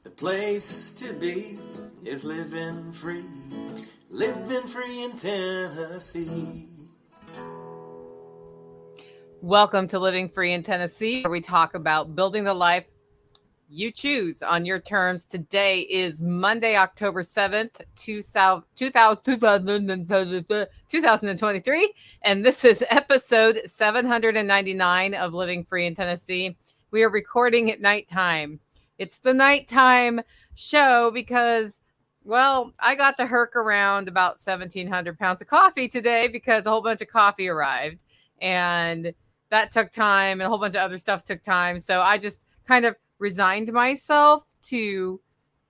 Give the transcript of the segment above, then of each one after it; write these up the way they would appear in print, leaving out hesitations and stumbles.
The place to be is living free in Tennessee. Welcome to Living Free in Tennessee, where we talk about building the life you choose on your terms. Today is Monday, October 7th, 2023, and this is episode 799 of Living Free in Tennessee. We are recording at nighttime. It's the nighttime show because, well, I got to herc around about 1,700 pounds of coffee today because a whole bunch of coffee arrived, and that took time, and a whole bunch of other stuff took time. So I just kind of resigned myself to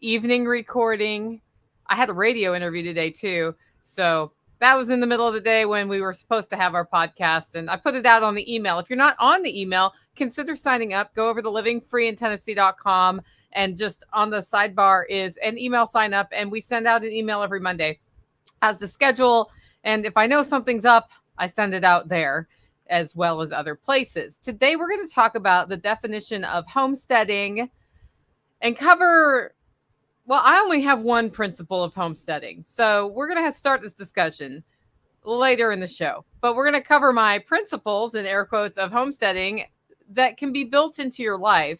evening recording. I had a radio interview today too. So that was in the middle of the day when we were supposed to have our podcast, and I put it out on the email. If you're not on the email, consider signing up. Go over to livingfreeintennessee.com, and just on the sidebar is an email sign up, and we send out an email every Monday as the schedule. And if I know something's up, I send it out there, as well as other places. Today, we're going to talk about the definition of homesteading and cover, well, I only have one principle of homesteading. So we're going to start this discussion later in the show. But we're going to cover my principles, in air quotes, of homesteading that can be built into your life.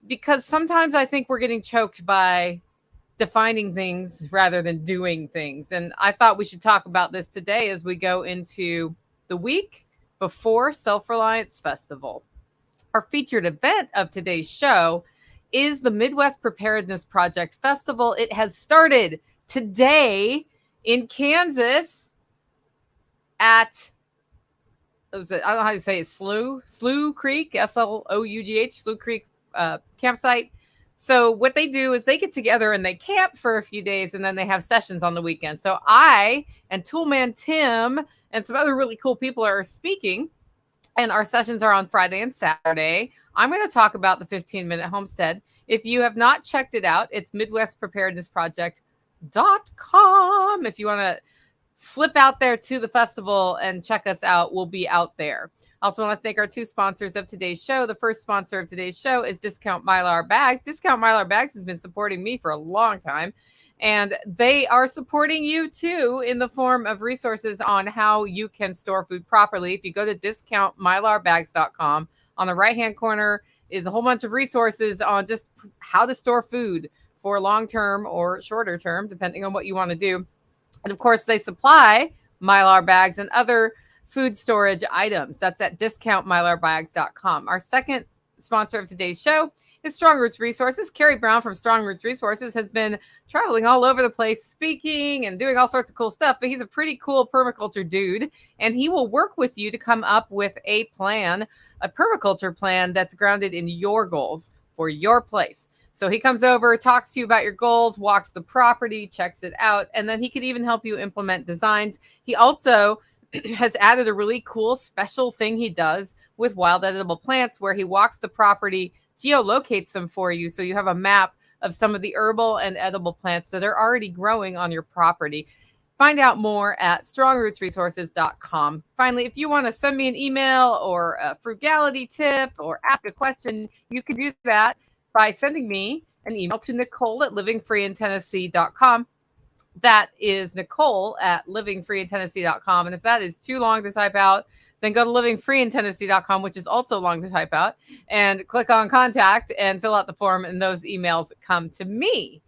Because sometimes I think we're getting choked by defining things rather than doing things. And I thought we should talk about this today as we go into the week before Self-Reliance Festival. Our featured event of today's show is the Midwest Preparedness Project Festival. It has started today in Kansas at, I don't know how to say it, Slough Creek, Slough, Slough Creek campsite. So what they do is they get together and they camp for a few days, and then they have sessions on the weekend. So I and Toolman Tim and some other really cool people are speaking, and our sessions are on Friday and Saturday. I'm going to talk about the 15-minute homestead. If you have not checked it out, it's MidwestPreparednessProject.com. If you want to slip out there to the festival and check us out, we'll be out there. I also want to thank our two sponsors of today's show. The first sponsor of today's show is Discount Mylar Bags. Discount Mylar Bags has been supporting me for a long time, and they are supporting you too in the form of resources on how you can store food properly. If you go to discountmylarbags.com, on the right-hand corner is a whole bunch of resources on just how to store food for long-term or shorter term, depending on what you want to do. And of course, they supply Mylar bags and other food storage items. That's at discountmylarbags.com. Our second sponsor of today's show is Strong Roots Resources. Kerry Brown from Strong Roots Resources has been traveling all over the place, speaking and doing all sorts of cool stuff, but he's a pretty cool permaculture dude, and he will work with you to come up with a plan, a permaculture plan that's grounded in your goals for your place. So he comes over, talks to you about your goals, walks the property, checks it out, and then he can even help you implement designs. He also has added a really cool special thing he does with wild edible plants, where he walks the property, geolocates them for you, so you have a map of some of the herbal and edible plants that are already growing on your property. Find out more at strongrootsresources.com. Finally, if you want to send me an email or a frugality tip or ask a question, you can do that by sending me an email to Nicole at livingfreeintennessee.com. That is Nicole at livingfreeintennessee.com. And if that is too long to type out, then go to livingfreeintennessee.com, which is also long to type out, and click on contact and fill out the form, and those emails come to me.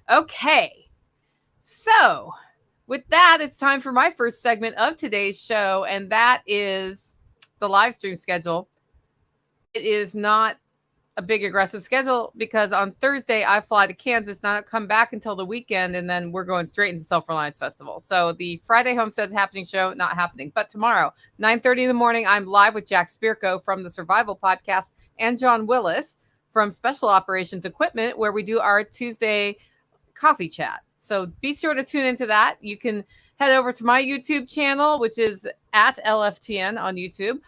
Okay. So with that, it's time for my first segment of today's show, and that is the live stream schedule. It is not a big aggressive schedule because on Thursday I fly to Kansas, not come back until the weekend, and then we're going straight into Self-Reliance Festival. So the Friday Homestead's Happening show, not happening. But tomorrow, 9:30 in the morning, I'm live with Jack Spirko from the Survival Podcast and John Willis from Special Operations Equipment, where we do our Tuesday coffee chat. So be sure to tune into that. You can head over to my YouTube channel, which is at LFTN on YouTube.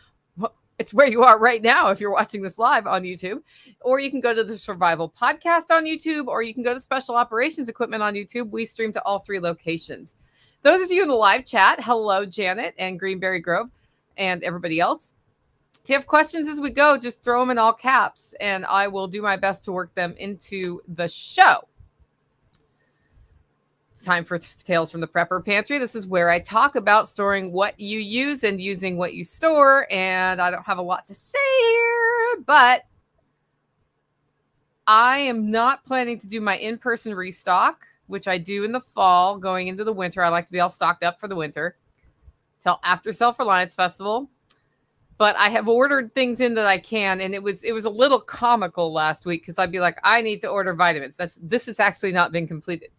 It's where you are right now if you're watching this live on YouTube. Or you can go to the Survival Podcast on YouTube, or you can go to Special Operations Equipment on YouTube. We stream to all three locations. Those of you in the live chat, hello, Janet and Greenberry Grove and everybody else. If you have questions as we go, just throw them in all caps, and I will do my best to work them into the show. It's time for Tales from the Prepper Pantry. This is where I talk about storing what you use and using what you store, and I don't have a lot to say here, but I am not planning to do my in-person restock, which I do in the fall going into the winter. I like to be all stocked up for the winter till after Self-Reliance Festival. But I have ordered things in that I can, and it was a little comical last week because I'd be like, I need to order vitamins. This has actually not been completed.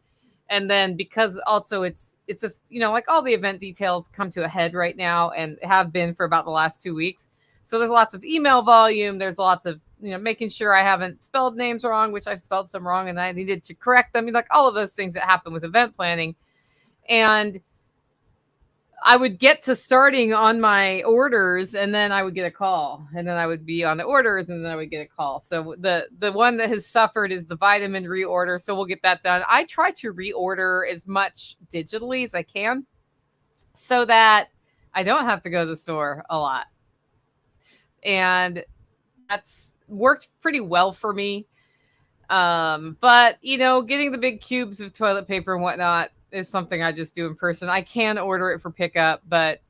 And then because also it's a, like all the event details come to a head right now and have been for about the last 2 weeks. So there's lots of email volume. There's lots of, making sure I haven't spelled names wrong, which I've spelled some wrong and I needed to correct them. Like all of those things that happen with event planning. And I would get to starting on my orders and then I would get a call, and then I would be on the orders and then I would get a call. So the one that has suffered is the vitamin reorder. So we'll get that done. I try to reorder as much digitally as I can so that I don't have to go to the store a lot. And that's worked pretty well for me. But getting the big cubes of toilet paper and whatnot is something I just do in person. I can order it for pickup, but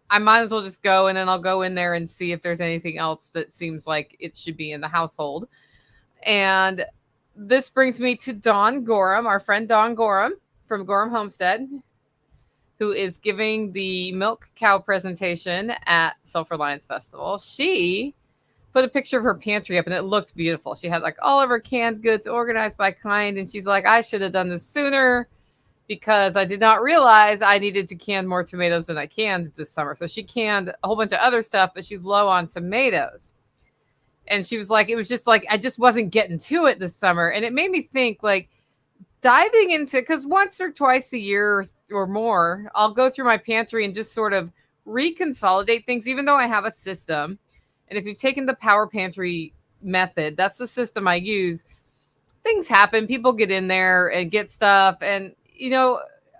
I might as well just go, and then I'll go in there and see if there's anything else that seems like it should be in the household. And this brings me to Dawn Gorham, our friend Dawn Gorham from Gorham Homestead, who is giving the milk cow presentation at Self-Reliance Festival. She put a picture of her pantry up and it looked beautiful. She had like all of her canned goods organized by kind. And she's like, I should have done this sooner because I did not realize I needed to can more tomatoes than I canned this summer. So she canned a whole bunch of other stuff, but she's low on tomatoes. And she was like, it was just like, I just wasn't getting to it this summer. And it made me think like diving into, because once or twice a year or more, I'll go through my pantry and just sort of reconsolidate things, even though I have a system. And if you've taken the Power Pantry method, that's the system I use. Things happen. People get in there and get stuff. And,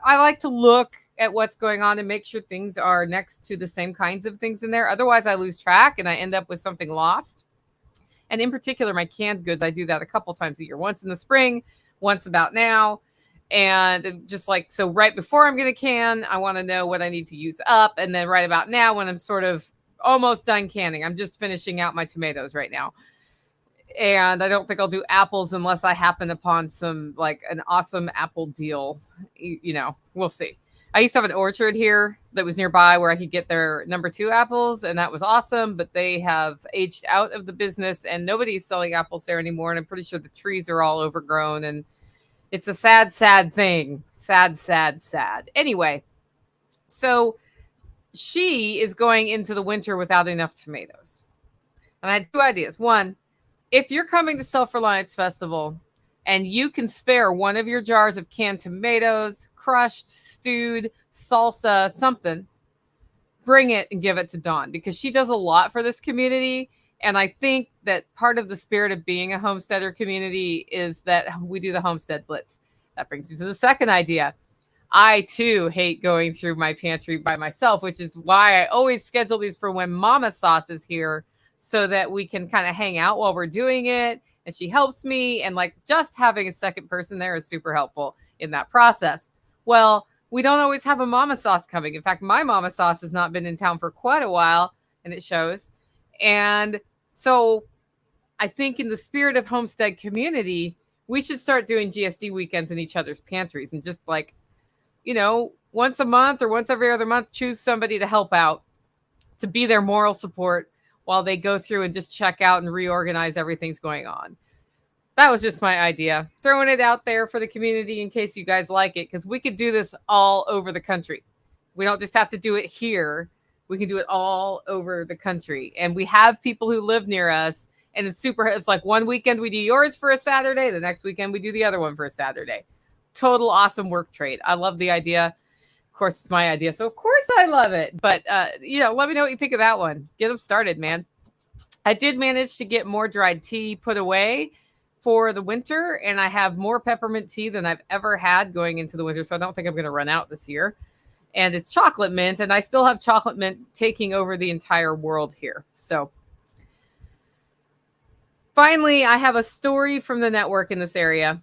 I like to look at what's going on and make sure things are next to the same kinds of things in there. Otherwise, I lose track and I end up with something lost. And in particular, my canned goods, I do that a couple times a year. Once in the spring, once about now. And just like, so right before I'm going to can, I want to know what I need to use up. And then right about now, when I'm sort of almost done canning, I'm just finishing out my tomatoes right now. And I don't think I'll do apples unless I happen upon some like an awesome apple deal. We'll see. I used to have an orchard here that was nearby where I could get their number 2 apples, and that was awesome. But they have aged out of the business and nobody's selling apples there anymore. And I'm pretty sure the trees are all overgrown, and it's a sad, sad thing. Sad, sad, sad. Anyway, so she is going into the winter without enough tomatoes. And I had 2 ideas. One, if you're coming to Self-Reliance Festival and you can spare one of your jars of canned tomatoes, crushed, stewed, salsa, something, bring it and give it to Dawn, because she does a lot for this community. And I think that part of the spirit of being a homesteader community is that we do the Homestead Blitz. That brings me to the second idea. I, too, hate going through my pantry by myself, which is why I always schedule these for when Mama Sauce is here so that we can kind of hang out while we're doing it. And she helps me. And like just having a second person there is super helpful in that process. Well, we don't always have a Mama Sauce coming. In fact, my Mama Sauce has not been in town for quite a while, and it shows. And so I think in the spirit of homestead community, we should start doing GSD weekends in each other's pantries and just like, once a month or once every other month, choose somebody to help out, to be their moral support while they go through and just check out and reorganize everything's going on. That was just my idea. Throwing it out there for the community in case you guys like it, because we could do this all over the country. We don't just have to do it here. We can do it all over the country. And we have people who live near us, and it's like one weekend we do yours for a Saturday. The next weekend we do the other one for a Saturday. Total awesome work trade. I love the idea. Of course, it's my idea, so of course I love it. But, let me know what you think of that one. Get them started, man. I did manage to get more dried tea put away for the winter, and I have more peppermint tea than I've ever had going into the winter, so I don't think I'm going to run out this year. and it's chocolate mint, and I still have chocolate mint taking over the entire world here. So finally, I have a story from the network in this area,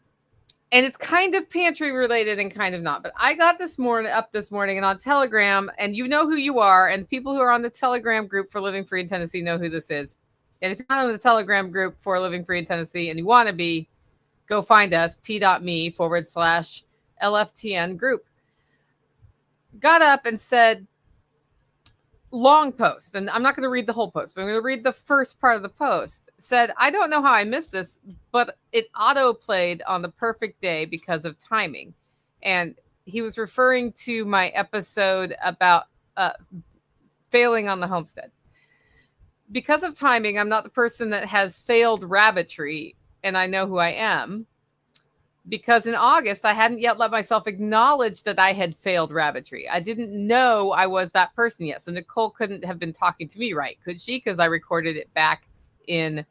and it's kind of pantry related and kind of not. But I got this morning and on Telegram, and you know who you are, and people who are on the Telegram group for Living Free in Tennessee know who this is. And if you're not on the Telegram group for Living Free in Tennessee and you want to be, go find us, t.me/LFTN group. Got up and said, long post, and I'm not going to read the whole post, but I'm going to read the first part of the post. Said, I don't know how I missed this, but it auto played on the perfect day because of timing. And he was referring to my episode about failing on the homestead. Because of timing, I'm not the person that has failed rabbitry, and I know who I am. Because in August, I hadn't yet let myself acknowledge that I had failed rabbitry. I didn't know I was that person yet. So Nicole couldn't have been talking to me right, could she? Because I recorded it back in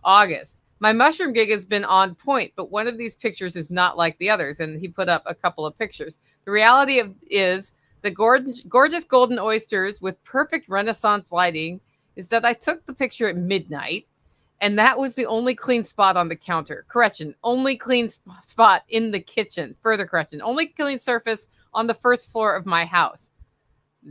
August. My mushroom gig has been on point, but one of these pictures is not like the others. And he put up a couple of pictures. The reality is the gorgeous golden oysters with perfect Renaissance lighting is that I took the picture at midnight. And that was the only clean spot on the counter. Correction, only clean spot in the kitchen. Further correction, only clean surface on the first floor of my house.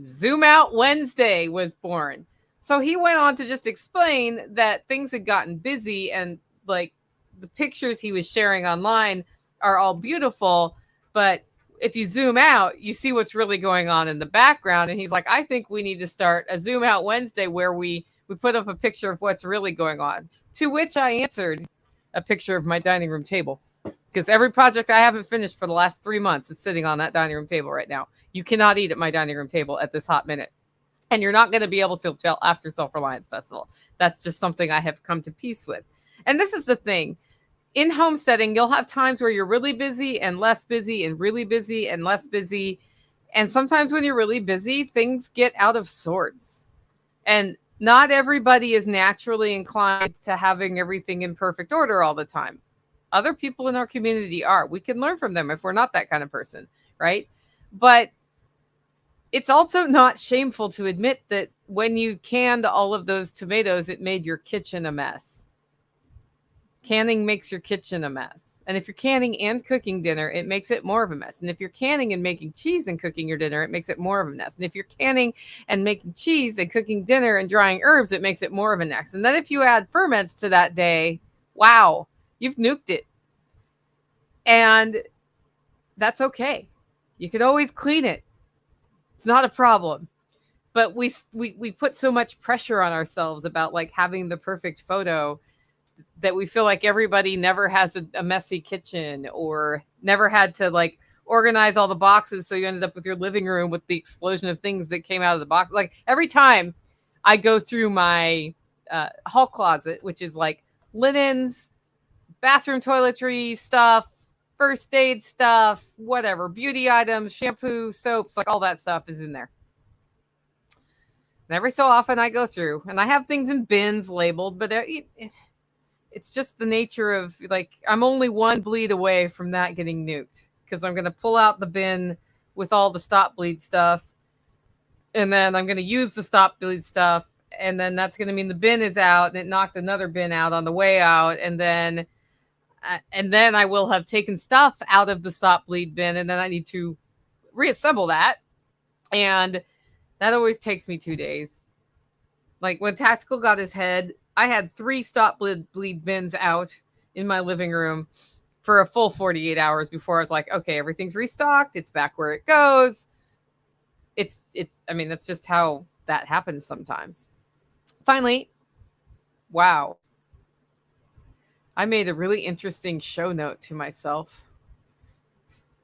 Zoom Out Wednesday was born. So he went on to just explain that things had gotten busy, and like the pictures he was sharing online are all beautiful. But if you zoom out, you see what's really going on in the background. And he's like, I think we need to start a Zoom Out Wednesday where we put up a picture of what's really going on. To which I answered a picture of my dining room table, because every project I haven't finished for the last 3 months is sitting on that dining room table right now. You cannot eat at my dining room table at this hot minute. And you're not going to be able to until after Self-Reliance Festival. That's just something I have come to peace with. And this is the thing. In homesteading, you'll have times where you're really busy and less busy and really busy and less busy. And sometimes when you're really busy, things get out of sorts. And not everybody is naturally inclined to having everything in perfect order all the time. Other people in our community are. We can learn from them if we're not that kind of person, right? But it's also not shameful to admit that when you canned all of those tomatoes, it made your kitchen a mess. Canning makes your kitchen a mess. And if you're canning and cooking dinner, it makes it more of a mess. And if you're canning and making cheese and cooking your dinner, it makes it more of a mess. And if you're canning and making cheese and cooking dinner and drying herbs, it makes it more of a mess. And then if you add ferments to that day, wow, you've nuked it. And that's okay. You can always clean it. It's not a problem. But we put so much pressure on ourselves about like having the perfect photo that we feel like everybody never has a messy kitchen or never had to like organize all the boxes. So you ended up with your living room with the explosion of things that came out of the box. Like every time I go through my hall closet, which is like linens, bathroom toiletry stuff, first aid stuff, whatever, beauty items, shampoo, soaps, like all that stuff is in there. And every so often I go through and I have things in bins labeled, but it's just the nature of like, I'm only one bleed away from that getting nuked because I'm going to pull out the bin with all the stop bleed stuff. And then I'm going to use the stop bleed stuff. And then that's going to mean the bin is out and it knocked another bin out on the way out. And then I will have taken stuff out of the stop bleed bin. And then I need to reassemble that. And that always takes me 2 days. Like when Tactical got his head, I had 3 stop bleed bins out in my living room for a full 48 hours before I was like, okay, everything's restocked. It's back where it goes. I mean, that's just how that happens sometimes. Finally, wow. I made a really interesting show note to myself.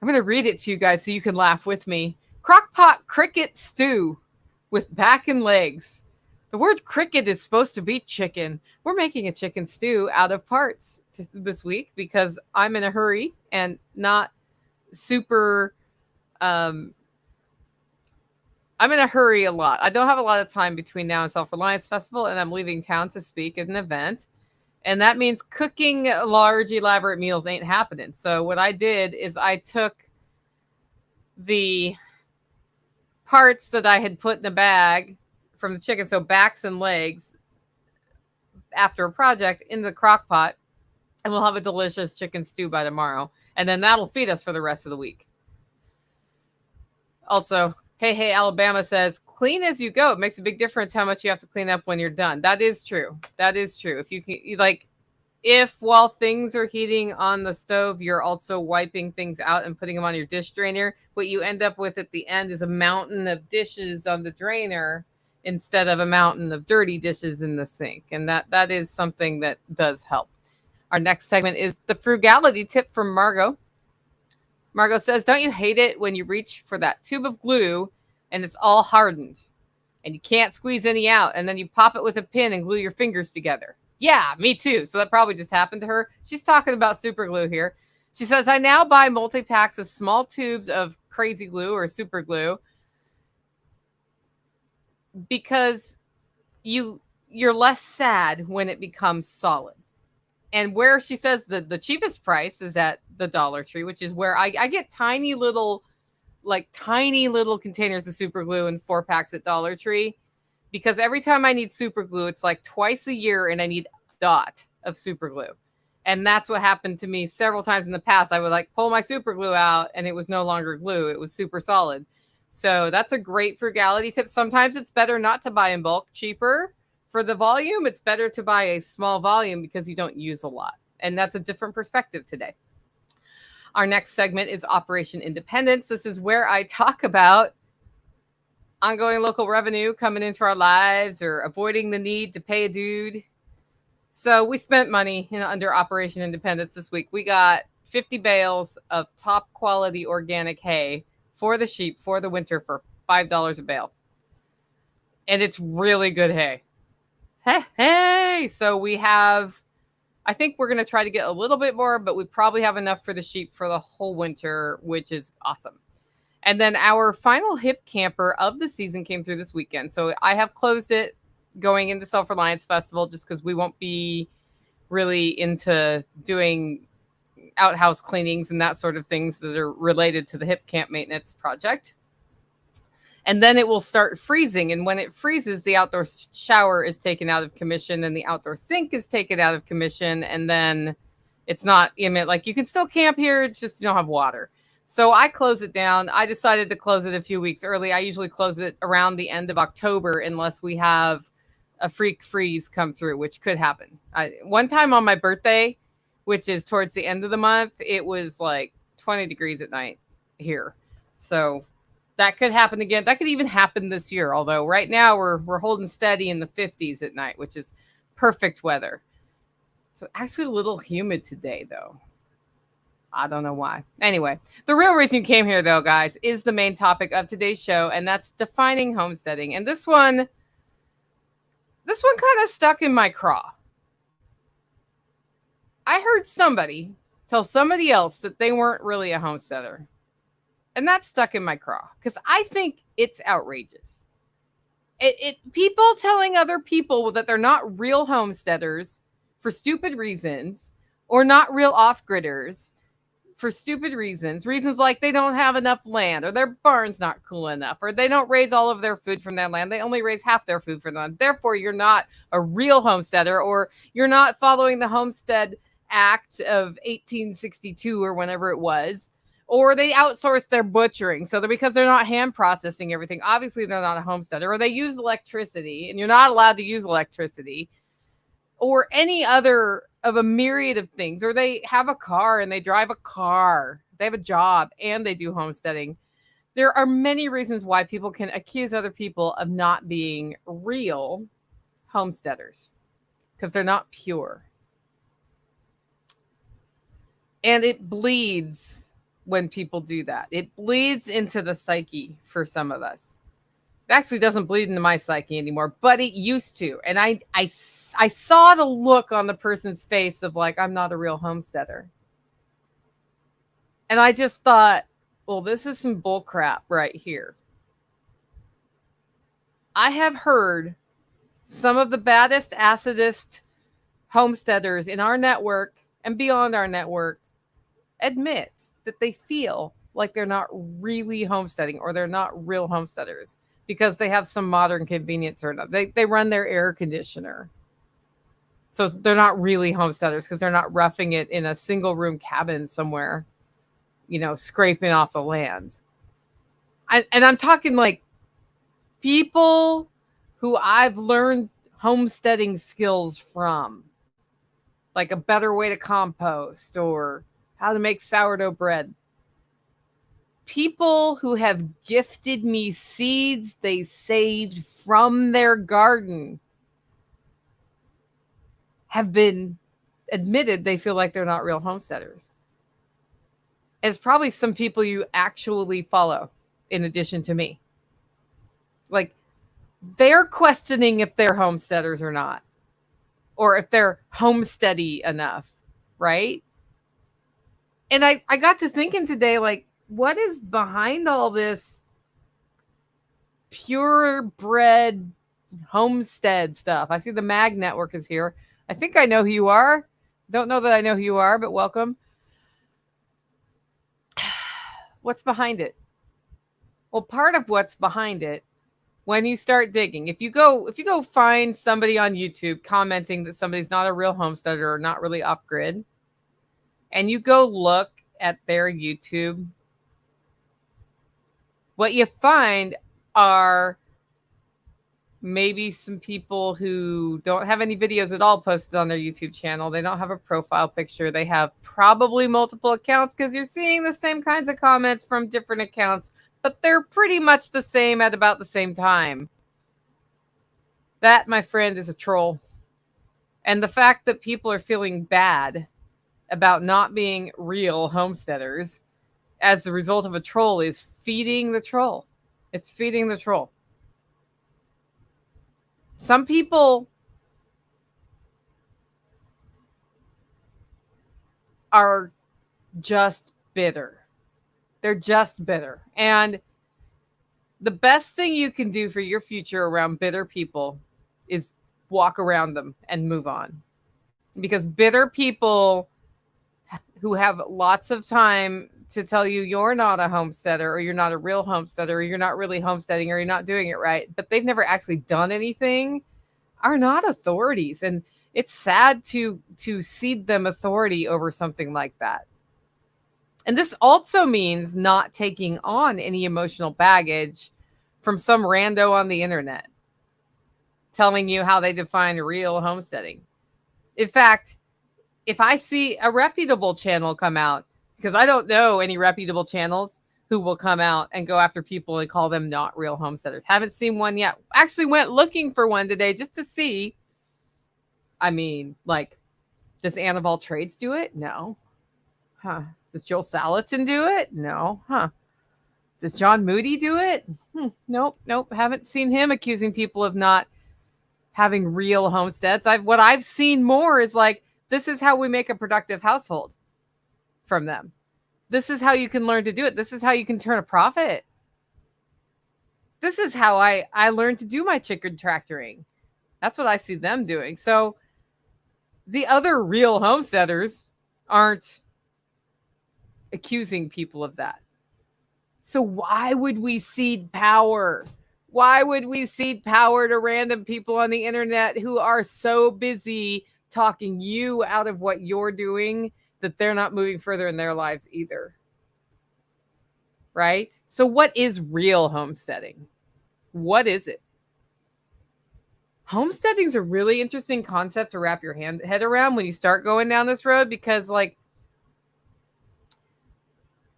I'm going to read it to you guys so you can laugh with me. Crockpot cricket stew with back and legs. The word cricket is supposed to be chicken. We're making a chicken stew out of parts this week because I'm in a hurry and not super... I'm in a hurry a lot. I don't have a lot of time between now and Self-Reliance Festival, and I'm leaving town to speak at an event. And that means cooking large, elaborate meals ain't happening. So what I did is I took the parts that I had put in a bag from the chicken, so backs and legs, after a project in the crock pot, and we'll have a delicious chicken stew by tomorrow. And then that'll feed us for the rest of the week. Also, Hey Alabama says, clean as you go. It makes a big difference how much you have to clean up when you're done. That is true. That is true. If you can, like, if while things are heating on the stove, you're also wiping things out and putting them on your dish drainer, what you end up with at the end is a mountain of dishes on the drainer instead of a mountain of dirty dishes in the sink. And that is something that does help. Our next segment is the frugality tip from Margot. Margot says, don't you hate it when you reach for that tube of glue and it's all hardened and you can't squeeze any out, and then you pop it with a pin and glue your fingers together? Yeah, me too. So that probably just happened to her. She's talking about super glue here. She says, I now buy multi-packs of small tubes of crazy glue or super glue because you're less sad when it becomes solid. And where she says the cheapest price is at the Dollar Tree, which is where I get tiny little containers of super glue and 4 packs at Dollar Tree, because every time I need super glue, it's like twice a year and I need a dot of super glue. And that's what happened to me several times in the past. I would like pull my super glue out and it was no longer glue. It was super solid. So that's a great frugality tip. Sometimes it's better not to buy in bulk, cheaper. For the volume, it's better to buy a small volume because you don't use a lot. And that's a different perspective today. Our next segment is Operation Independence. This is where I talk about ongoing local revenue coming into our lives or avoiding the need to pay a dude. So we spent money under Operation Independence this week. We got 50 bales of top quality organic hay for the sheep for the winter for $5 a bale. And it's really good hay. Hey, so we have, I think we're going to try to get a little bit more, but we probably have enough for the sheep for the whole winter, which is awesome. And then our final hip camper of the season came through this weekend. So I have closed it going into Self-Reliance Festival just because we won't be really into doing outhouse cleanings and that sort of things that are related to the hip camp maintenance project. And then it will start freezing. And when it freezes, the outdoor shower is taken out of commission and the outdoor sink is taken out of commission. And then it's not, like, you can still camp here. It's just you don't have water. So I close it down. I decided to close it a few weeks early. I usually close it around the end of October unless we have a freak freeze come through, which could happen. One time on my birthday, which is towards the end of the month, it was like 20 degrees at night here. So that could happen again. That could even happen this year. Although right now we're holding steady in the 50s at night, which is perfect weather. It's actually a little humid today, though. I don't know why. Anyway, the real reason you came here, though, guys, is the main topic of today's show, and that's defining homesteading. And this one kind of stuck in my craw. I heard somebody tell somebody else that they weren't really a homesteader. And that stuck in my craw because I think it's outrageous. People telling other people that they're not real homesteaders for stupid reasons, or not real off-gridders for stupid reasons like they don't have enough land, or their barn's not cool enough, or they don't raise all of their food from their land. They only raise half their food from them. Therefore, you're not a real homesteader, or you're not following the Homestead Act of 1862 or whenever it was. Or they outsource their butchering. So because they're not hand processing everything, obviously they're not a homesteader. Or they use electricity, and you're not allowed to use electricity. Or any other of a myriad of things. Or they have a car and they drive a car. They have a job and they do homesteading. There are many reasons why people can accuse other people of not being real homesteaders. Because they're not pure. And it bleeds when people do that. It bleeds into the psyche for some of us. It actually doesn't bleed into my psyche anymore, but it used to. And I saw the look on the person's face of like, I'm not a real homesteader. And I just thought, well, this is some bull crap right here. I have heard some of the baddest, acidest homesteaders in our network and beyond our network admit that they feel like they're not really homesteading, or they're not real homesteaders because they have some modern convenience or not. They run their air conditioner. So they're not really homesteaders because they're not roughing it in a single room cabin somewhere, scraping off the land. And I'm talking like people who I've learned homesteading skills from, like a better way to compost or how to make sourdough bread. People who have gifted me seeds they saved from their garden have been admitted they feel like they're not real homesteaders. And it's probably some people you actually follow in addition to me. Like, they're questioning if they're homesteaders or not, or if they're homesteady enough, right? And I got to thinking today, like, what is behind all this purebred homestead stuff? I see the Mag Network is here. I think I know who you are. Don't know that I know who you are, but welcome. What's behind it? Well, part of what's behind it, when you start digging, if you go find somebody on YouTube commenting that somebody's not a real homesteader or not really off grid, and you go look at their YouTube, what you find are maybe some people who don't have any videos at all posted on their YouTube channel. They don't have a profile picture. They have probably multiple accounts because you're seeing the same kinds of comments from different accounts, but they're pretty much the same at about the same time. That, my friend, is a troll. And the fact that people are feeling bad about not being real homesteaders as the result of a troll is feeding the troll. It's feeding the troll. Some people are just bitter. They're just bitter. And the best thing you can do for your future around bitter people is walk around them and move on. Because bitter people who have lots of time to tell you you're not a homesteader, or you're not a real homesteader, or you're not really homesteading, or you're not doing it right, but they've never actually done anything, are not authorities. And it's sad to cede them authority over something like that. And this also means not taking on any emotional baggage from some rando on the internet telling you how they define real homesteading. In fact, if I see a reputable channel come out, because I don't know any reputable channels who will come out and go after people and call them not real homesteaders. Haven't seen one yet. Actually went looking for one today just to see. I mean, like, does Anna of all Trades do it? No. Huh. Does Joel Salatin do it? No. Huh. Does John Moody do it? Nope. Haven't seen him accusing people of not having real homesteads. What I've seen more is like, this is how we make a productive household from them. This is how you can learn to do it. This is how you can turn a profit. This is how I learned to do my chicken tractoring. That's what I see them doing. So the other real homesteaders aren't accusing people of that. So why would we cede power? Why would we cede power to random people on the internet who are so busy talking you out of what you're doing that they're not moving further in their lives either? Right? So what is real homesteading? What is it? Homesteading is a really interesting concept to wrap your head around when you start going down this road, because like,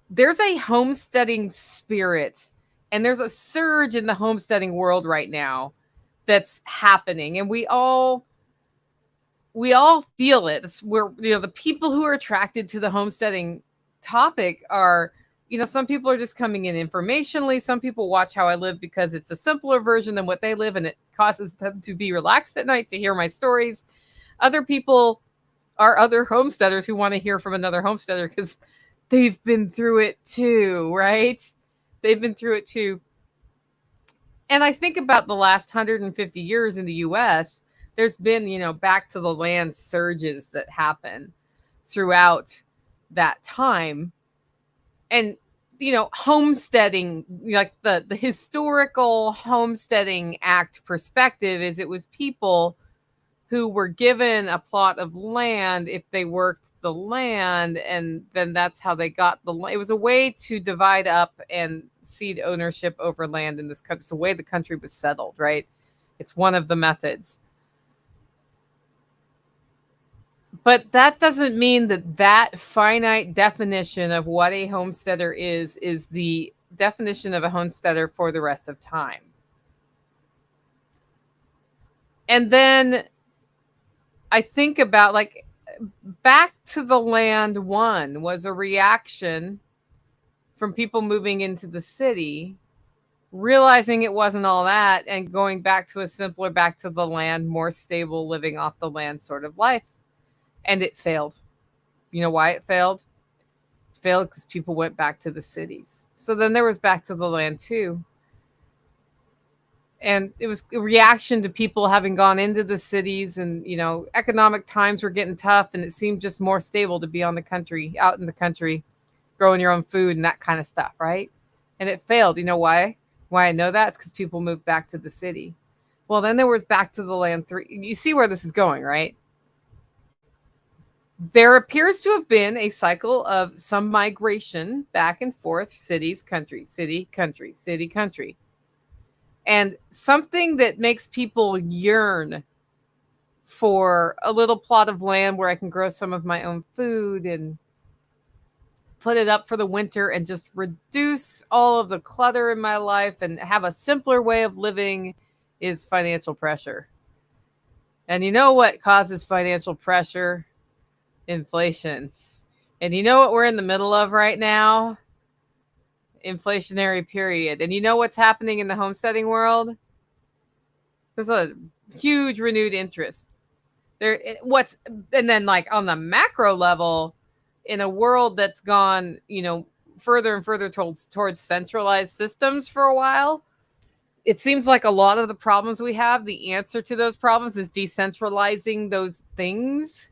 there's a homesteading spirit and there's a surge in the homesteading world right now that's happening, and we all feel it. We're, the people who are attracted to the homesteading topic are, some people are just coming in informationally. Some people watch how I live because it's a simpler version than what they live, and it causes them to be relaxed at night to hear my stories. Other people are other homesteaders who want to hear from another homesteader because they've been through it too, right? They've been through it too. And I think about the last 150 years in the U.S., there's been, back to the land surges that happen throughout that time. And homesteading, like the historical homesteading act perspective is it was people who were given a plot of land if they worked the land, and then that's how they got the land. It was a way to divide up and cede ownership over land in this country. It's the way the country was settled, right? It's one of the methods. But that doesn't mean that finite definition of what a homesteader is the definition of a homesteader for the rest of time. And then I think about, like, back to the land one was a reaction from people moving into the city, realizing it wasn't all that, and going back to a simpler, back to the land, more stable, living off the land sort of life. And it failed. You know why it failed? It failed because people went back to the cities. So then there was back to the land too. And it was a reaction to people having gone into the cities, and, economic times were getting tough, and it seemed just more stable to be out in the country, growing your own food and that kind of stuff, right? And it failed. You know why? Why I know that? It's because people moved back to the city. Well, then there was back to the land 3. You see where this is going, right? There appears to have been a cycle of some migration back and forth, cities, country, city, country, city, country. And something that makes people yearn for a little plot of land where I can grow some of my own food and put it up for the winter and just reduce all of the clutter in my life and have a simpler way of living is financial pressure. And you know what causes financial pressure? Inflation. And you know what we're in the middle of right now? Inflationary period. And you know what's happening in the homesteading world? There's a huge renewed interest. And then, like, on the macro level, in a world that's gone, further and further towards centralized systems for a while, it seems like a lot of the problems we have, the answer to those problems is decentralizing those things.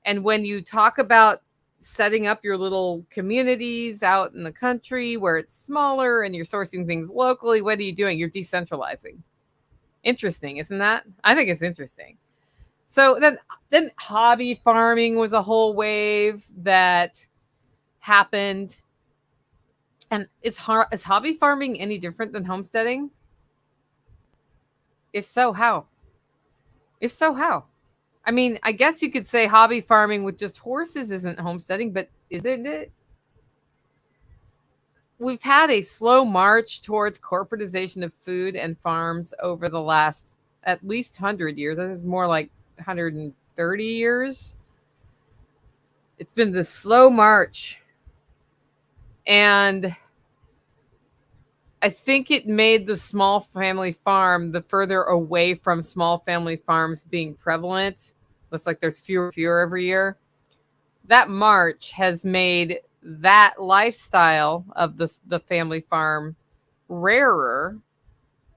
And when you talk about setting up your little communities out in the country where it's smaller and you're sourcing things locally, what are you doing? You're decentralizing. Interesting, isn't that? I think it's interesting. So then hobby farming was a whole wave that happened. And is hobby farming any different than homesteading? If so, how? I mean, I guess you could say hobby farming with just horses isn't homesteading, but isn't it? We've had a slow march towards corporatization of food and farms over the last at least 100 years. This is more like 130 years. It's been this slow march. And I think it made the small family farm, the further away from small family farms being prevalent, looks like there's fewer every year. That march has made that lifestyle of the family farm rarer.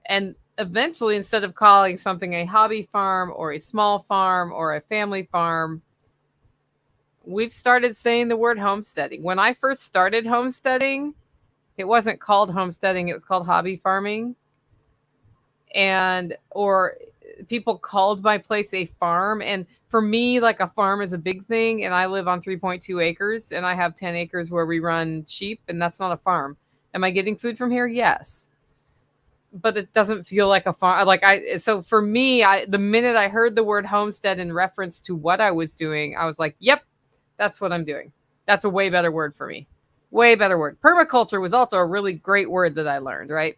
And eventually, instead of calling something a hobby farm or a small farm or a family farm, we've started saying the word homesteading. When I first started homesteading, it wasn't called homesteading, it was called hobby farming. Or people called my place a farm. And for me, like, a farm is a big thing. And I live on 3.2 acres and I have 10 acres where we run sheep, and that's not a farm. Am I getting food from here? Yes. But it doesn't feel like a farm. So for me, the minute I heard the word homestead in reference to what I was doing, I was like, yep, that's what I'm doing. That's a way better word for me. Way better word. Permaculture was also a really great word that I learned, right?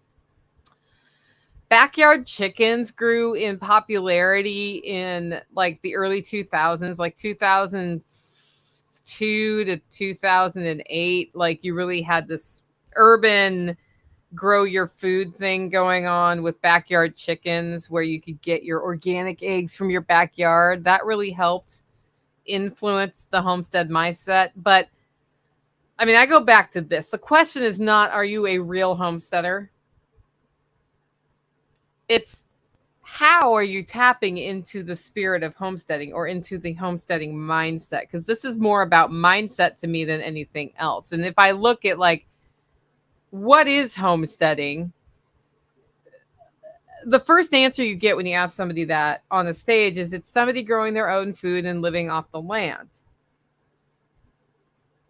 Backyard chickens grew in popularity in like the early 2000s, like 2002 to 2008. Like, you really had this urban grow your food thing going on with backyard chickens where you could get your organic eggs from your backyard. That really helped influence the homestead mindset. But I mean, I go back to this. The question is not, are you a real homesteader? It's, how are you tapping into the spirit of homesteading or into the homesteading mindset? Because this is more about mindset to me than anything else. And if I look at, like, what is homesteading? The first answer you get when you ask somebody that on the stage is it's somebody growing their own food and living off the land.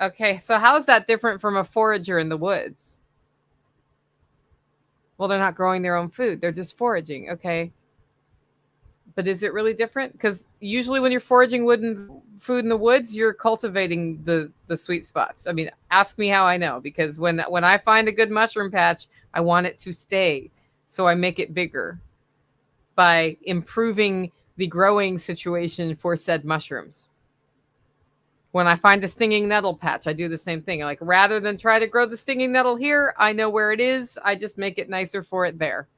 Okay, so how is that different from a forager in the woods? Well, they're not growing their own food. They're just foraging. Okay. But is it really different? Because usually when you're foraging food in the woods, you're cultivating the sweet spots. I mean, ask me how I know. Because when I find a good mushroom patch, I want it to stay. So I make it bigger by improving the growing situation for said mushrooms. When I find a stinging nettle patch, I do the same thing. Like, rather than try to grow the stinging nettle here, I know where it is. I just make it nicer for it there.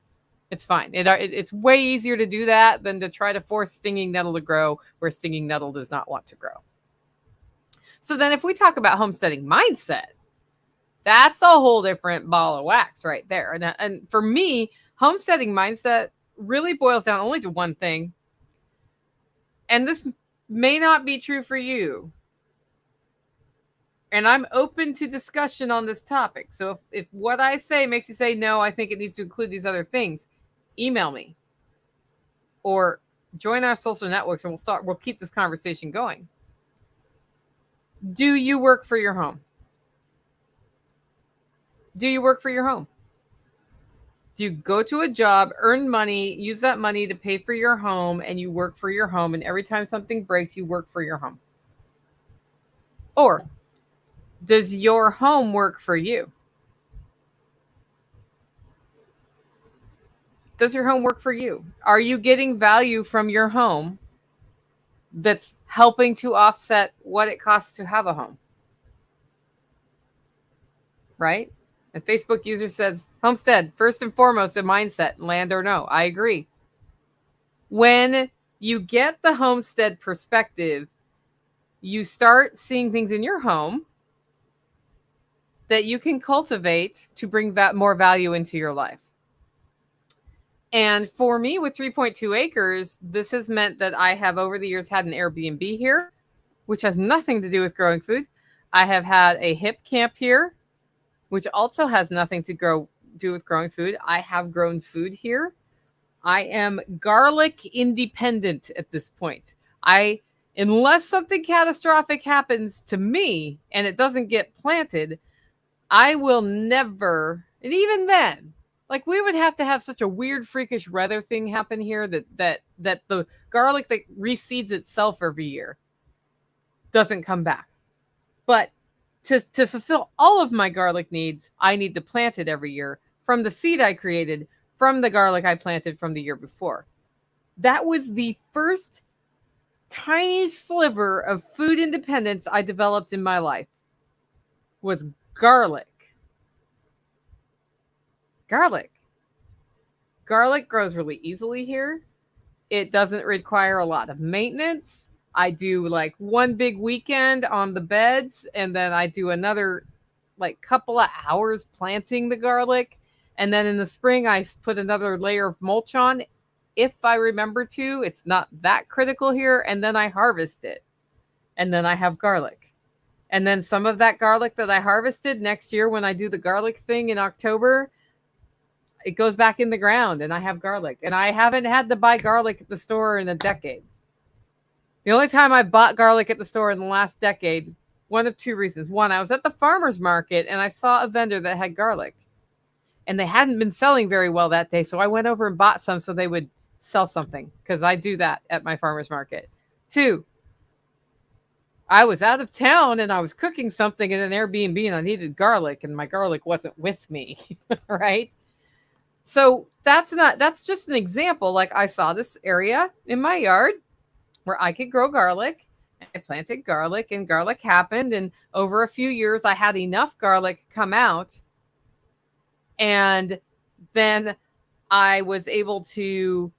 It's fine. It's way easier to do that than to try to force stinging nettle to grow where stinging nettle does not want to grow. So then if we talk about homesteading mindset, that's a whole different ball of wax right there. And for me, homesteading mindset really boils down only to one thing. And this may not be true for you. And I'm open to discussion on this topic. So if what I say makes you say, no, I think it needs to include these other things, email me or join our social networks and we'll keep this conversation going. Do you work for your home? Do you work for your home? Do you go to a job, earn money, use that money to pay for your home, and you work for your home, and every time something breaks, you work for your home? Or does your home work for you? Does your home work for you? Are you getting value from your home that's helping to offset what it costs to have a home? Right? And Facebook user says, homestead, first and foremost, a mindset, land or no. I agree. When you get the homestead perspective, you start seeing things in your home that you can cultivate to bring more value into your life. And for me, with 3.2 acres, this has meant that I have over the years had an Airbnb here, which has nothing to do with growing food. I have had a hip camp here, which also has nothing to do with growing food. I have grown food here. I am garlic independent at this point. Unless something catastrophic happens to me and it doesn't get planted, I will never, and even then, like, we would have to have such a weird, freakish weather thing happen here that the garlic that reseeds itself every year doesn't come back. But to fulfill all of my garlic needs, I need to plant it every year from the seed I created from the garlic I planted from the year before. That was the first tiny sliver of food independence I developed in my life, was garlic. Garlic grows really easily here. It doesn't require a lot of maintenance. I do like one big weekend on the beds, and then I do another like couple of hours planting the garlic. And then in the spring, I put another layer of mulch on. If I remember to, it's not that critical here. And then I harvest it. And then I have garlic. And then some of that garlic that I harvested next year, when I do the garlic thing in October, it goes back in the ground and I have garlic. And I haven't had to buy garlic at the store in a decade. The only time I bought garlic at the store in the last decade, one of two reasons. One, I was at the farmer's market and I saw a vendor that had garlic. And they hadn't been selling very well that day. So I went over and bought some so they would sell something, because I do that at my farmer's market. Two, I was out of town and I was cooking something in an Airbnb and I needed garlic and my garlic wasn't with me, right? So that's just an example. Like, I saw this area in my yard where I could grow garlic. I planted garlic and garlic happened. And over a few years, I had enough garlic come out. And then I was able to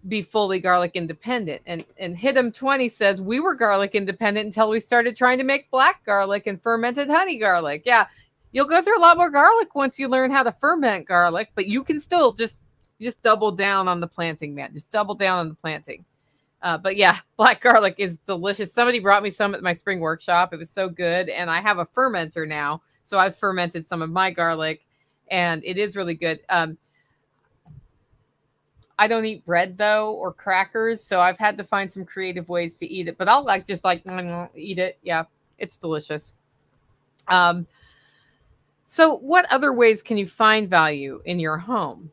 be fully garlic independent. And Hidem 20 says, we were garlic independent until we started trying to make black garlic and fermented honey garlic. Yeah, you'll go through a lot more garlic once you learn how to ferment garlic, but you can still just double down on the planting, man. Just double down on the planting. But yeah, black garlic is delicious. Somebody brought me some at my spring workshop. It was so good. And I have a fermenter now So I've fermented some of my garlic, and it is really good. I don't eat bread though, or crackers, so I've had to find some creative ways to eat it. But I'll just eat it. Yeah, it's delicious. So what other ways can you find value in your home?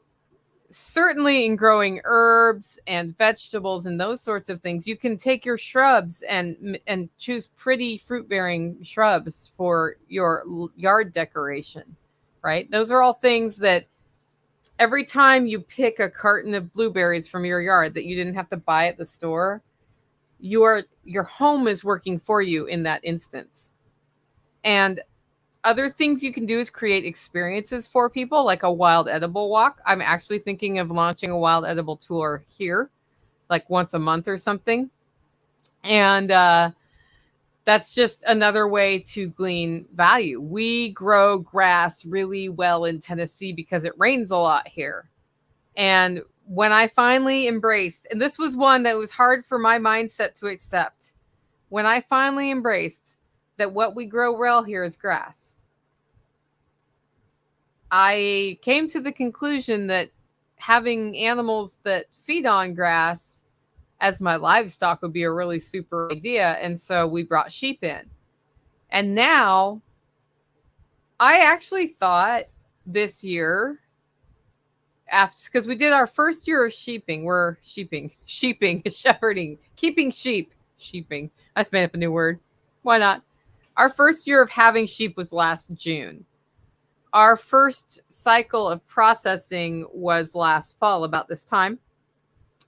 Certainly in growing herbs and vegetables and those sorts of things. You can take your shrubs and choose pretty fruit bearing shrubs for your yard decoration, right? Those are all things that every time you pick a carton of blueberries from your yard that you didn't have to buy at the store, your home is working for you in that instance. And other things you can do is create experiences for people, like a wild edible walk. I'm actually thinking of launching a wild edible tour here, like once a month or something. And that's just another way to glean value. We grow grass really well in Tennessee because it rains a lot here. And when I finally embraced, and this was one that was hard for my mindset to accept, when I finally embraced that what we grow well here is grass, I came to the conclusion that having animals that feed on grass as my livestock would be a really super idea. And so we brought sheep in. And now I actually thought this year, because we did our first year of sheeping, shepherding, keeping sheep, sheeping. I just made up a new word. Why not? Our first year of having sheep was last June. Our first cycle of processing was last fall, about this time.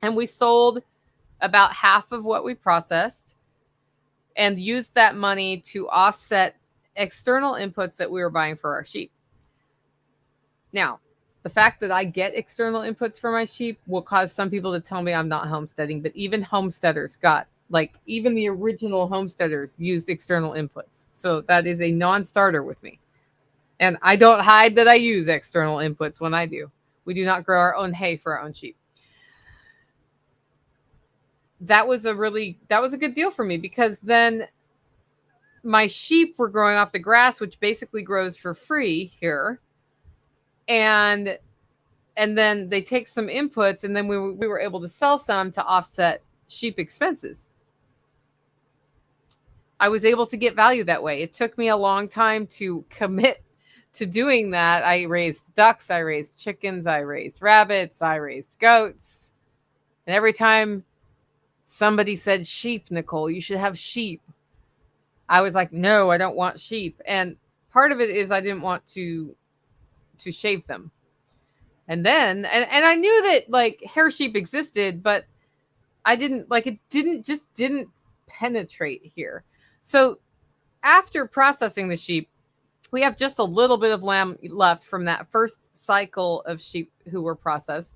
And we sold about half of what we processed and used that money to offset external inputs that we were buying for our sheep. Now, the fact that I get external inputs for my sheep will cause some people to tell me I'm not homesteading, but even homesteaders even the original homesteaders used external inputs. So that is a non-starter with me. And I don't hide that I use external inputs when I do. We do not grow our own hay for our own sheep. That was a good deal for me, because then my sheep were growing off the grass, which basically grows for free here. And then they take some inputs, and then we were able to sell some to offset sheep expenses. I was able to get value that way. It took me a long time to commit to doing that. I raised ducks, I raised chickens, I raised rabbits, I raised goats. And every time somebody said sheep, Nicole, you should have sheep, I was like, no, I don't want sheep. And part of it is I didn't want to shave them. And then, and I knew that like hair sheep existed, but I didn't it didn't penetrate here. So after processing the sheep, we have just a little bit of lamb left from that first cycle of sheep who were processed.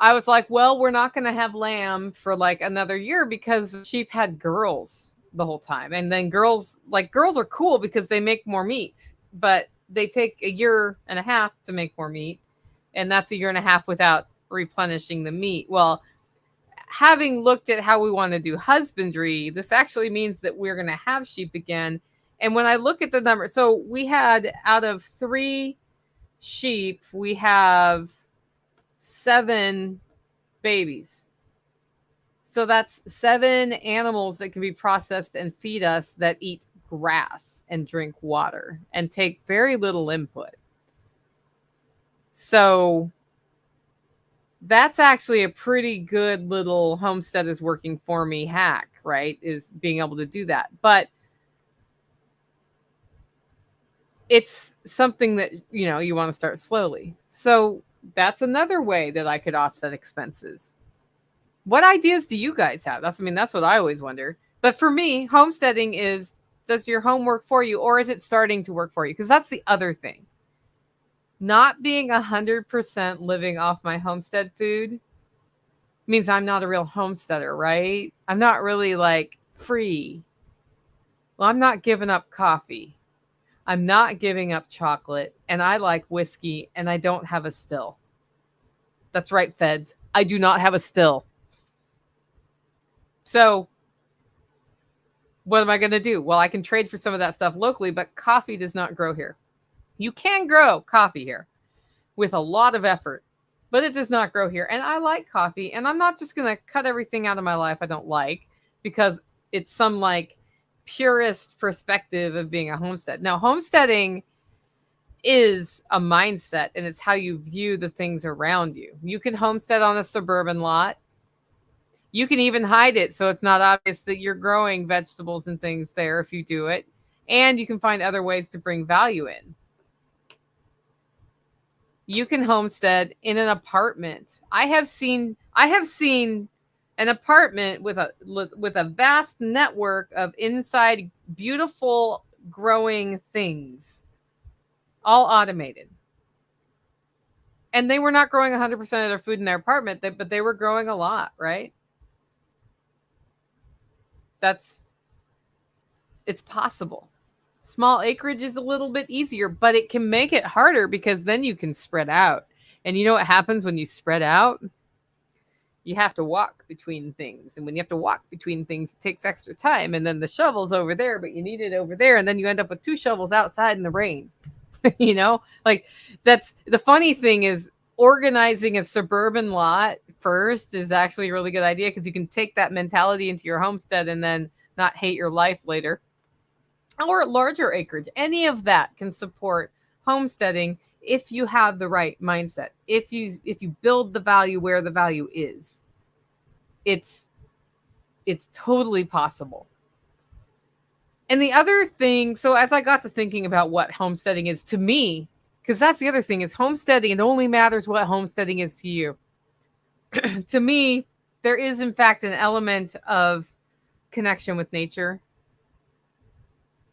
I was like, well, we're not going to have lamb for like another year because sheep had girls the whole time. And then girls are cool because they make more meat, but they take a year and a half to make more meat. And that's a year and a half without replenishing the meat. Well, having looked at how we want to do husbandry, this actually means that we're going to have sheep again. And when I look at the number, so we had, out of 3 sheep, we have 7 babies. So that's 7 animals that can be processed and feed us that eat grass and drink water and take very little input. So that's actually a pretty good little homestead is working for me hack, right? Is being able to do that. But it's something that, you want to start slowly. So that's another way that I could offset expenses. What ideas do you guys have? That's what I always wonder. But for me, homesteading is, does your home work for you, or is it starting to work for you? Because that's the other thing. Not being 100% living off my homestead food means I'm not a real homesteader, right? I'm not really free. Well, I'm not giving up coffee. I'm not giving up chocolate, and I like whiskey, and I don't have a still. That's right, feds. I do not have a still. So What am I going to do? Well, I can trade for some of that stuff locally, but coffee does not grow here. You can grow coffee here with a lot of effort, but it does not grow here. And I like coffee, and I'm not just going to cut everything out of my life I don't like because it's some like purist perspective of being a homestead. Now, homesteading is a mindset, and it's how you view the things around you. You can homestead on a suburban lot. You can even hide it so it's not obvious that you're growing vegetables and things there if you do it. And you can find other ways to bring value in. You can homestead in an apartment. I have seen an apartment with a vast network of inside beautiful growing things, all automated. And they were not growing 100% of their food in their apartment, but they were growing a lot, right? It's possible. Small acreage is a little bit easier, but it can make it harder because then you can spread out. And you know what happens when you spread out? You have to walk between things. And when you have to walk between things, it takes extra time. And then the shovel's over there, but you need it over there. And then you end up with 2 shovels outside in the rain. You know, like that's the funny thing is organizing a suburban lot first is actually a really good idea because you can take that mentality into your homestead and then not hate your life later. Or larger acreage, any of that can support homesteading if you have the right mindset. If you build the value where the value is, it's totally possible. And the other thing, so as I got to thinking about what homesteading is to me, because that's the other thing is homesteading, it only matters what homesteading is to you. To me, there is in fact an element of connection with nature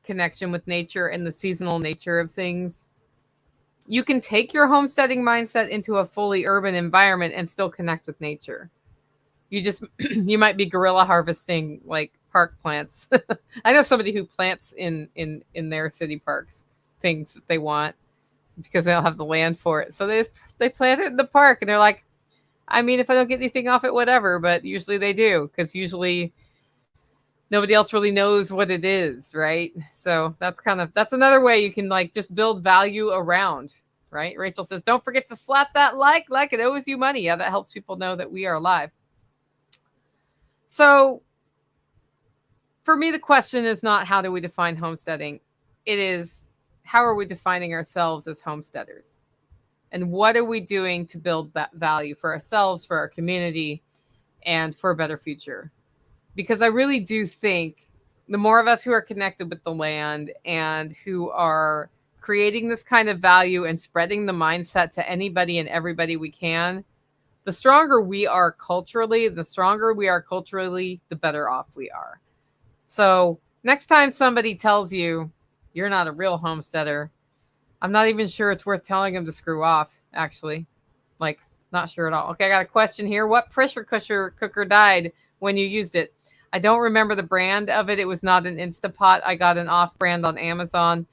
and the seasonal nature of things. You can take your homesteading mindset into a fully urban environment and still connect with nature. You might be guerrilla harvesting like park plants. I know somebody who plants in their city parks things that they want because they don't have the land for it. So they plant it in the park and they're like, I mean, if I don't get anything off it, whatever. But usually they do because usually nobody else really knows what it is, right? So that's another way you can like just build value around, right? Rachel says, don't forget to slap that like it owes you money. Yeah, that helps people know that we are alive. So for me, the question is not how do we define homesteading? It is how are we defining ourselves as homesteaders? And what are we doing to build that value for ourselves, for our community, and for a better future? Because I really do think the more of us who are connected with the land and who are creating this kind of value and spreading the mindset to anybody and everybody we can, the stronger we are culturally, the better off we are. So next time somebody tells you you're not a real homesteader, I'm not even sure it's worth telling them to screw off, actually. Like, not sure at all. Okay, I got a question here. What pressure cooker died when you used it? I don't remember the brand of it. It was not an Instapot. I got an off-brand on Amazon.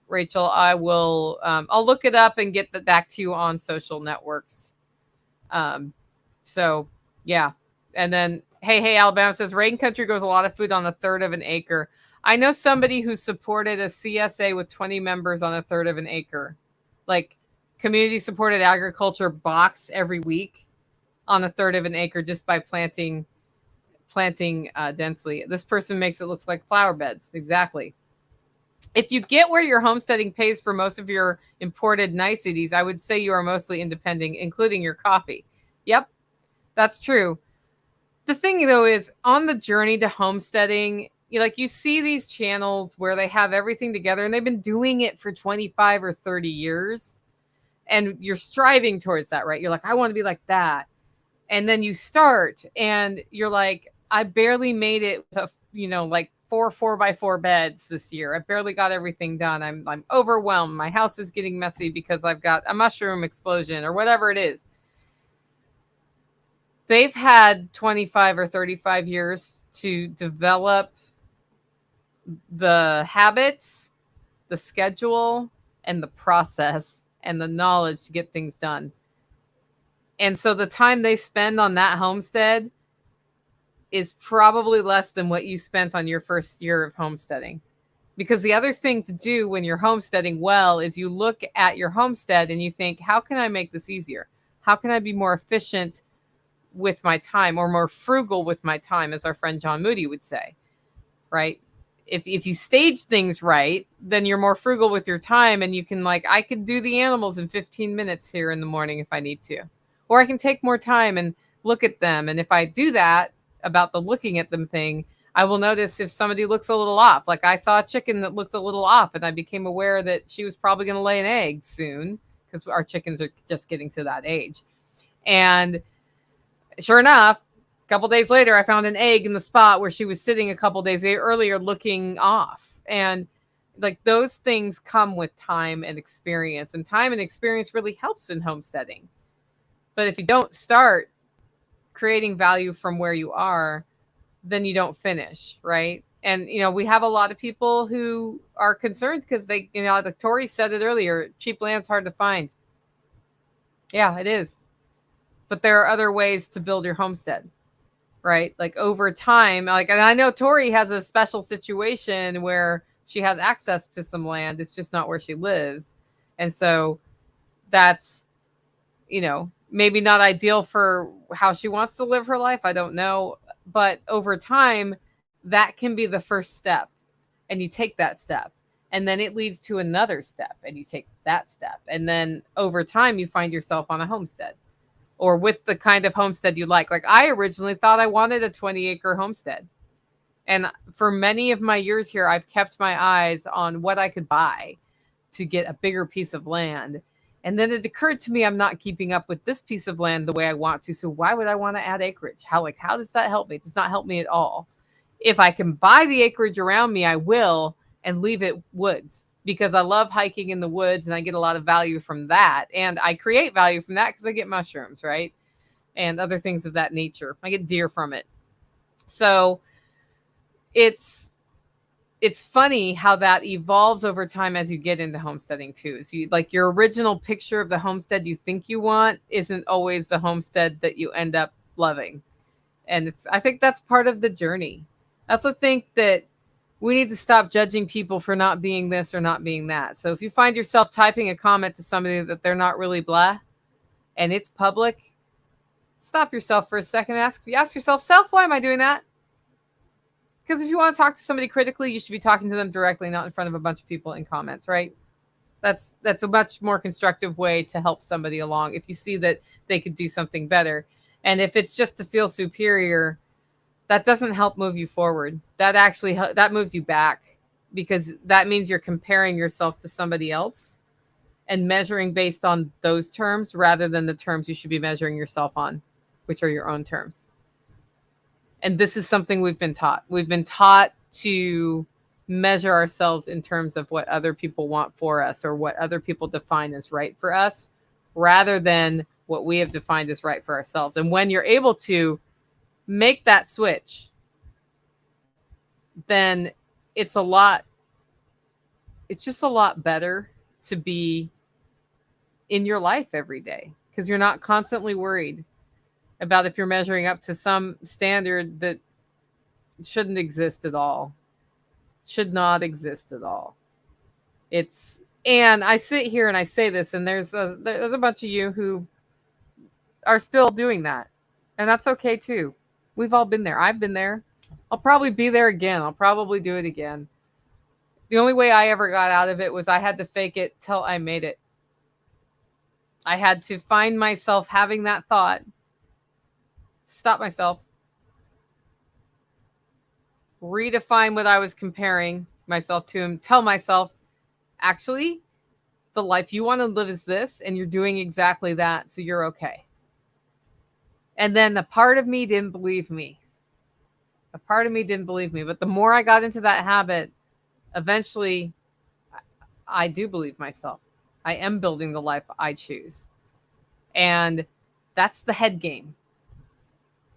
Rachel, I will, I'll look it up and get that back to you on social networks. So yeah. And then, hey, Alabama says Rain Country grows a lot of food on 1/3 of an acre. I know somebody who supported a CSA with 20 members on 1/3 of an acre, like community supported agriculture box every week on 1/3 of an acre just by planting densely. This person makes it look like flower beds. Exactly. If you get where your homesteading pays for most of your imported niceties, I would say you are mostly independent, including your coffee. Yep, that's true. The thing, though, is on the journey to homesteading, you see these channels where they have everything together and they've been doing it for 25 or 30 years. And you're striving towards that, right? You're like, I want to be like that. And then you start and you're like, I barely made it with like 4 4x4 beds this year. I barely got everything done. I'm overwhelmed. My house is getting messy because I've got a mushroom explosion or whatever it is. They've had 25 or 35 years to develop the habits, the schedule, and the process and the knowledge to get things done. And so the time they spend on that homestead is probably less than what you spent on your first year of homesteading. Because the other thing to do when you're homesteading well is you look at your homestead and you think, how can I make this easier? How can I be more efficient with my time, or more frugal with my time, as our friend John Moody would say, right? If you stage things right, then you're more frugal with your time, and you can, like, I could do the animals in 15 minutes here in the morning if I need to. Or I can take more time and look at them. And if I do that, about the looking at them thing, I will notice if somebody looks a little off. Like I saw a chicken that looked a little off, and I became aware that she was probably going to lay an egg soon, because our chickens are just getting to that age. And sure enough, a couple days later, I found an egg in the spot where she was sitting a couple days earlier looking off. And like those things come with time and experience, and time and experience really helps in homesteading. But if you don't start creating value from where you are, then you don't finish, right? And, we have a lot of people who are concerned because they, like Tori said it earlier, cheap land's hard to find. Yeah, it is. But there are other ways to build your homestead, right? Like over time, and I know Tori has a special situation where she has access to some land. It's just not where she lives. And so that's, maybe not ideal for how she wants to live her life. I don't know. But over time, that can be the first step. And you take that step. And then it leads to another step. And you take that step. And then over time, you find yourself on a homestead. Or with the kind of homestead you like. Like I originally thought I wanted a 20-acre homestead. And for many of my years here, I've kept my eyes on what I could buy to get a bigger piece of land. And then it occurred to me, I'm not keeping up with this piece of land the way I want to. So why would I want to add acreage? How does that help me? It does not help me at all. If I can buy the acreage around me, I will, and leave it woods, because I love hiking in the woods and I get a lot of value from that. And I create value from that because I get mushrooms, right? And other things of that nature. I get deer from it. So it's funny how that evolves over time as you get into homesteading too. So like your original picture of the homestead you think you want isn't always the homestead that you end up loving. And I think that's part of the journey. I also think that we need to stop judging people for not being this or not being that. So if you find yourself typing a comment to somebody that they're not really blah, and it's public, stop yourself for a second. Ask yourself, why am I doing that? Because if you want to talk to somebody critically, you should be talking to them directly, not in front of a bunch of people in comments, right? That's a much more constructive way to help somebody along if you see that they could do something better. And if it's just to feel superior, that doesn't help move you forward. That moves you back, because that means you're comparing yourself to somebody else and measuring based on those terms rather than the terms you should be measuring yourself on, which are your own terms. And this is something we've been taught. We've been taught to measure ourselves in terms of what other people want for us, or what other people define as right for us, rather than what we have defined as right for ourselves. And when you're able to make that switch, then it's just a lot better to be in your life every day, because you're not constantly worried about if you're measuring up to some standard that shouldn't exist at all. Should not exist at all. And I sit here and I say this, and there's a bunch of you who are still doing that. And that's okay too. We've all been there. I've been there. I'll probably be there again. I'll probably do it again. The only way I ever got out of it was I had to fake it till I made it. I had to find myself having that thought, stop myself, redefine what I was comparing myself to, and tell myself, actually, the life you want to live is this, and you're doing exactly that, so you're okay. And then the part of me didn't believe me. But the more I got into that habit, eventually I do believe myself. I am building the life I choose. And that's the head game.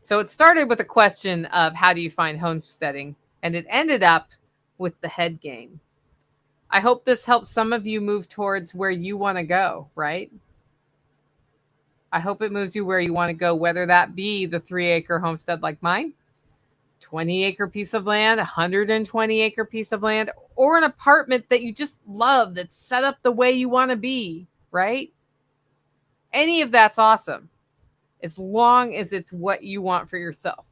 So it started with a question of how do you find homesteading? And it ended up with the head game. I hope this helps some of you move towards where you want to go, right? I hope it moves you where you want to go, whether that be the 3-acre homestead like mine, 20-acre piece of land, 120-acre piece of land, or an apartment that you just love that's set up the way you want to be, right? Any of that's awesome, as long as it's what you want for yourself.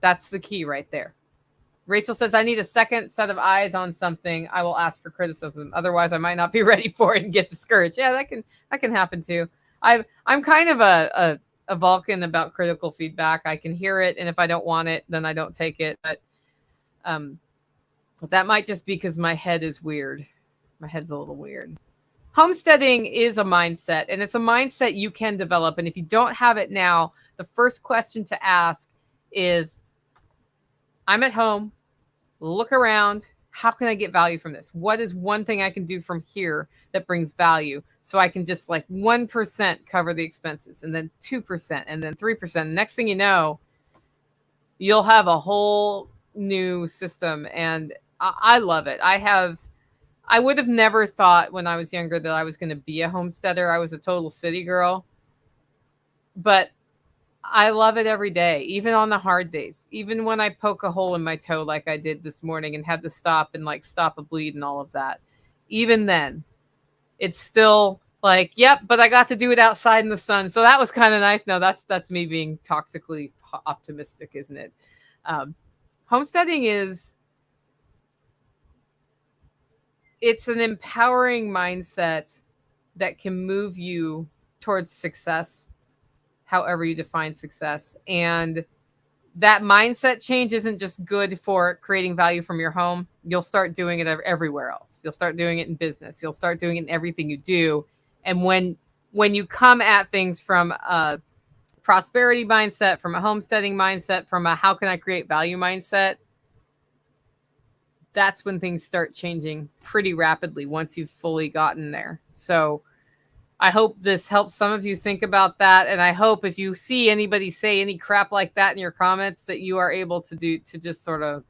That's the key right there. Rachel says, I need a second set of eyes on something. I will ask for criticism. Otherwise, I might not be ready for it and get discouraged. Yeah, that can happen too. I'm kind of a Vulcan about critical feedback. I can hear it, and if I don't want it, then I don't take it. But that might just be because my head is weird. My head's a little weird. Homesteading is a mindset, and it's a mindset you can develop. And if you don't have it now, the first question to ask is, I'm at home, look around. How can I get value from this? What is one thing I can do from here that brings value? So I can just like 1% cover the expenses, and then 2%, and then 3%. Next thing you know, you'll have a whole new system. And I love it. I would have never thought when I was younger that I was going to be a homesteader. I was a total city girl. But I love it every day, even on the hard days. Even when I poke a hole in my toe like I did this morning and had to stop and like stop a bleed and all of that. Even then, it's still like, yep, but I got to do it outside in the sun. So that was kind of nice. No, that's me being toxically optimistic, isn't it? Homesteading it's an empowering mindset that can move you towards success, however you define success. And that mindset change isn't just good for creating value from your home. You'll start doing it everywhere else. You'll start doing it in business. You'll start doing it in everything you do. And when you come at things from a prosperity mindset, from a homesteading mindset, from a how can I create value mindset, that's when things start changing pretty rapidly once you've fully gotten there. So I hope this helps some of you think about that. And I hope if you see anybody say any crap like that in your comments, that you are able to just sort of,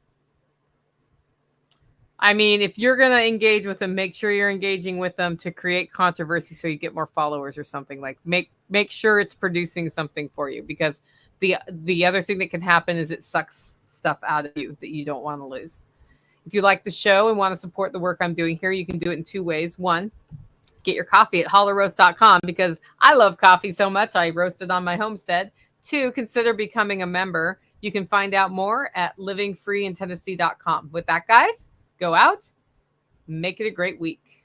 I mean, if you're going to engage with them, make sure you're engaging with them to create controversy so you get more followers or something. Like make sure it's producing something for you, because the other thing that can happen is it sucks stuff out of you that you don't want to lose. If you like the show and want to support the work I'm doing here, you can do it in two ways. One, get your coffee at hollowroast.com, because I love coffee so much. I roast it on my homestead. Two, consider becoming a member. You can find out more at livingfreeintennessee.com. With that, guys, go out, make it a great week.